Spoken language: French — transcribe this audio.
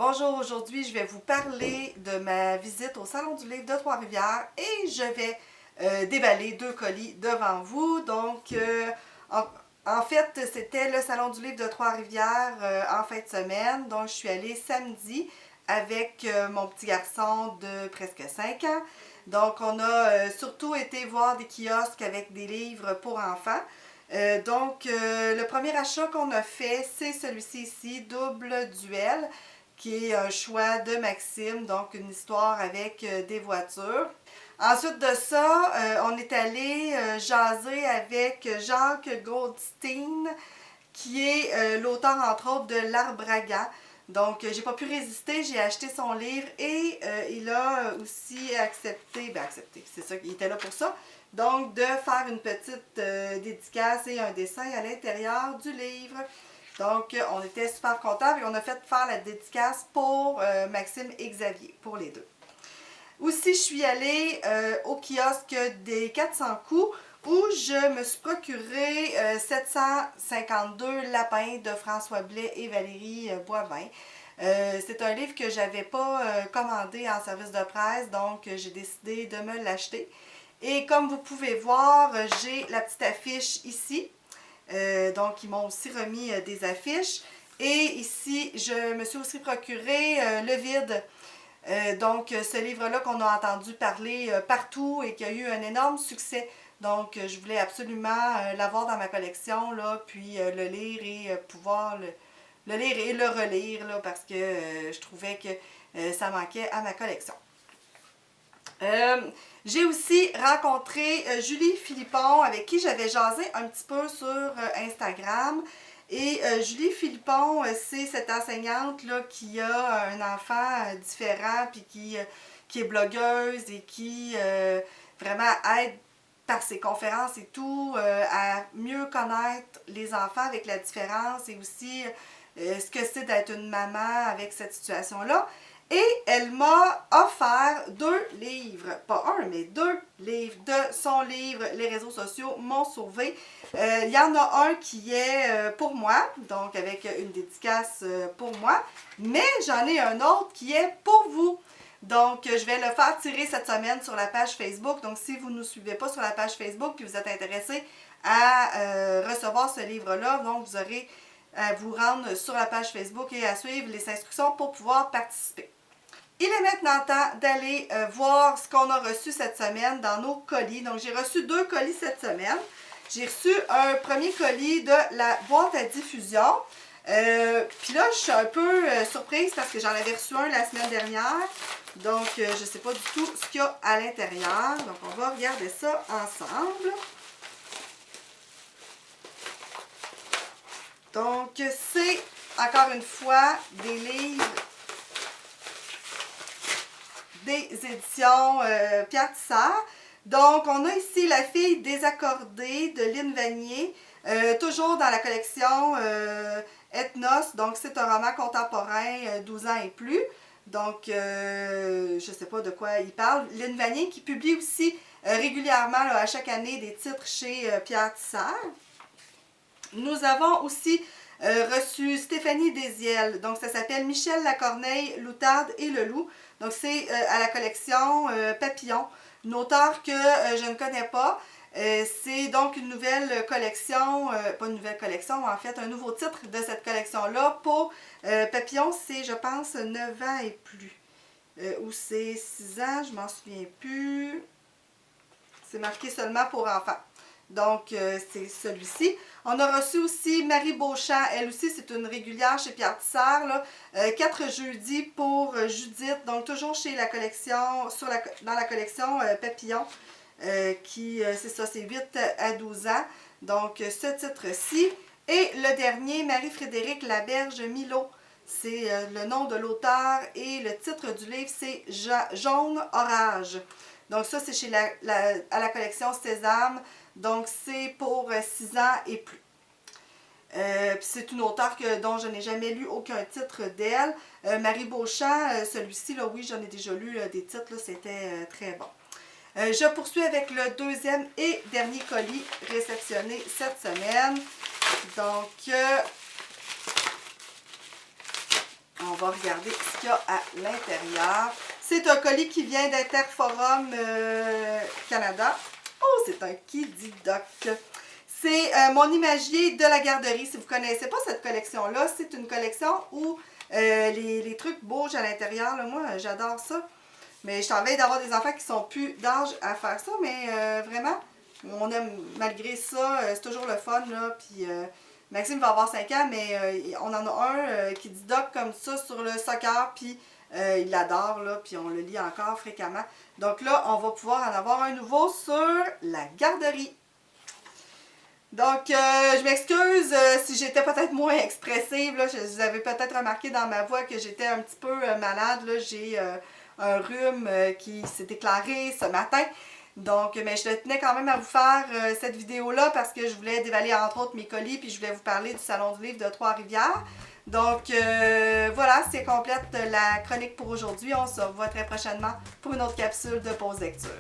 Bonjour, aujourd'hui je vais vous parler de ma visite au Salon du Livre de Trois-Rivières et je vais déballer deux colis devant vous. Donc, en fait, c'était le Salon du Livre de Trois-Rivières en fin de semaine. Donc, je suis allée samedi avec mon petit garçon de presque 5 ans. Donc, on a surtout été voir des kiosques avec des livres pour enfants. Le premier achat qu'on a fait, c'est celui-ci ici, Double Duel, qui est un choix de Maxime, donc une histoire avec des voitures. Ensuite de ça, on est allé jaser avec Jacques Goldstein, qui est l'auteur entre autres de L'Arbre-à-Gants. Donc, j'ai pas pu résister, j'ai acheté son livre et il a aussi accepté, c'est ça, il était là pour ça. Donc, de faire une petite dédicace et un dessin à l'intérieur du livre. Donc, on était super contents et on a fait faire la dédicace pour Maxime et Xavier, pour les deux. Aussi, je suis allée au kiosque des 400 coups où je me suis procuré 752 lapins de François Blais et Valérie Boivin. C'est un livre que je n'avais pas commandé en service de presse, donc j'ai décidé de me l'acheter. Et comme vous pouvez voir, j'ai la petite affiche ici. Donc, ils m'ont aussi remis des affiches. Et ici, je me suis aussi procuré Le Vide. Donc, ce livre-là qu'on a entendu parler partout et qui a eu un énorme succès. Donc, je voulais absolument l'avoir dans ma collection, là, puis le lire et pouvoir le lire et le relire, là, parce que je trouvais que ça manquait à ma collection. J'ai aussi rencontré Julie Philippon, avec qui j'avais jasé un petit peu sur Instagram. Et Julie Philippon, c'est cette enseignante là, qui a un enfant différent, puis qui est blogueuse et qui vraiment aide par ses conférences et tout à mieux connaître les enfants avec la différence et aussi ce que c'est d'être une maman avec cette situation-là. Et elle m'a offert 2 livres, pas un, mais 2 livres de son livre « Les réseaux sociaux m'ont sauvé ». Il y en a un qui est pour moi, donc avec une dédicace pour moi, mais j'en ai un autre qui est pour vous. Donc, je vais le faire tirer cette semaine sur la page Facebook. Donc, si vous ne nous suivez pas sur la page Facebook et vous êtes intéressé à recevoir ce livre-là, donc vous aurez à vous rendre sur la page Facebook et à suivre les instructions pour pouvoir participer. Il est maintenant temps d'aller voir ce qu'on a reçu cette semaine dans nos colis. Donc, j'ai reçu 2 colis cette semaine. J'ai reçu un premier colis de la boîte à diffusion. Puis là, je suis un peu surprise parce que j'en avais reçu un la semaine dernière. Donc, je ne sais pas du tout ce qu'il y a à l'intérieur. Donc, on va regarder ça ensemble. Donc, c'est encore une fois des livres des éditions Pierre Tissard. Donc, on a ici La fille désaccordée de Lynne Vanier, toujours dans la collection Ethnos. Donc, c'est un roman contemporain 12 ans et plus. Donc, je ne sais pas de quoi il parle. Lynne Vanier qui publie aussi régulièrement là, à chaque année des titres chez Pierre Tissard. Nous avons aussi reçu Stéphanie Desiel. Donc, ça s'appelle Michel Lacorneille, L'Outarde et le Loup. Donc, c'est à la collection Papillon, une auteure que je ne connais pas. C'est donc une nouvelle collection, pas une nouvelle collection, en fait, un nouveau titre de cette collection-là pour Papillon, c'est, je pense, 9 ans et plus. Ou c'est 6 ans, je m'en souviens plus. C'est marqué seulement pour enfants. Donc, c'est celui-ci. On a reçu aussi Marie Beauchamp. Elle aussi, c'est une régulière chez Pierre Tissard. Là. 4 jeudis pour Judith. Donc, toujours chez la collection, dans la collection Papillon. C'est ça, c'est 8 à 12 ans. Donc, ce titre-ci. Et le dernier, Marie-Frédérique Laberge-Milot. C'est le nom de l'auteur et le titre du livre, c'est Jaune Orage. Donc, ça, c'est chez à la collection Sésame. Donc, c'est pour 6 ans et plus. C'est une auteure dont je n'ai jamais lu aucun titre d'elle. Marie Beauchamp, celui-ci, là, oui, j'en ai déjà lu des titres, c'était très bon. Je poursuis avec le deuxième et dernier colis réceptionné cette semaine. Donc, on va regarder ce qu'il y a à l'intérieur. C'est un colis qui vient d'Interforum Canada. Oh, c'est un Kiddy Doc. C'est mon imagier de la garderie. Si vous ne connaissez pas cette collection-là, c'est une collection où les trucs bougent à l'intérieur. Moi, j'adore ça. Mais je t'envie d'avoir des enfants qui sont plus d'âge à faire ça. Mais vraiment, on aime malgré ça. C'est toujours le fun. Là, puis, Maxime va avoir 5 ans, mais on en a un qui dit doc comme ça sur le soccer. Puis il l'adore. Puis on le lit encore fréquemment. Donc là, on va pouvoir en avoir un nouveau sur la garderie. Donc, je m'excuse si j'étais peut-être moins expressive. Là. Vous avez peut-être remarqué dans ma voix que j'étais un petit peu malade. J'ai un rhume qui s'est déclaré ce matin. Donc, mais je tenais quand même à vous faire cette vidéo-là parce que je voulais dévaler entre autres mes colis puis je voulais vous parler du Salon du livre de Trois-Rivières. Donc, voilà, c'est complète la chronique pour aujourd'hui. On se revoit très prochainement pour une autre capsule de pause lecture.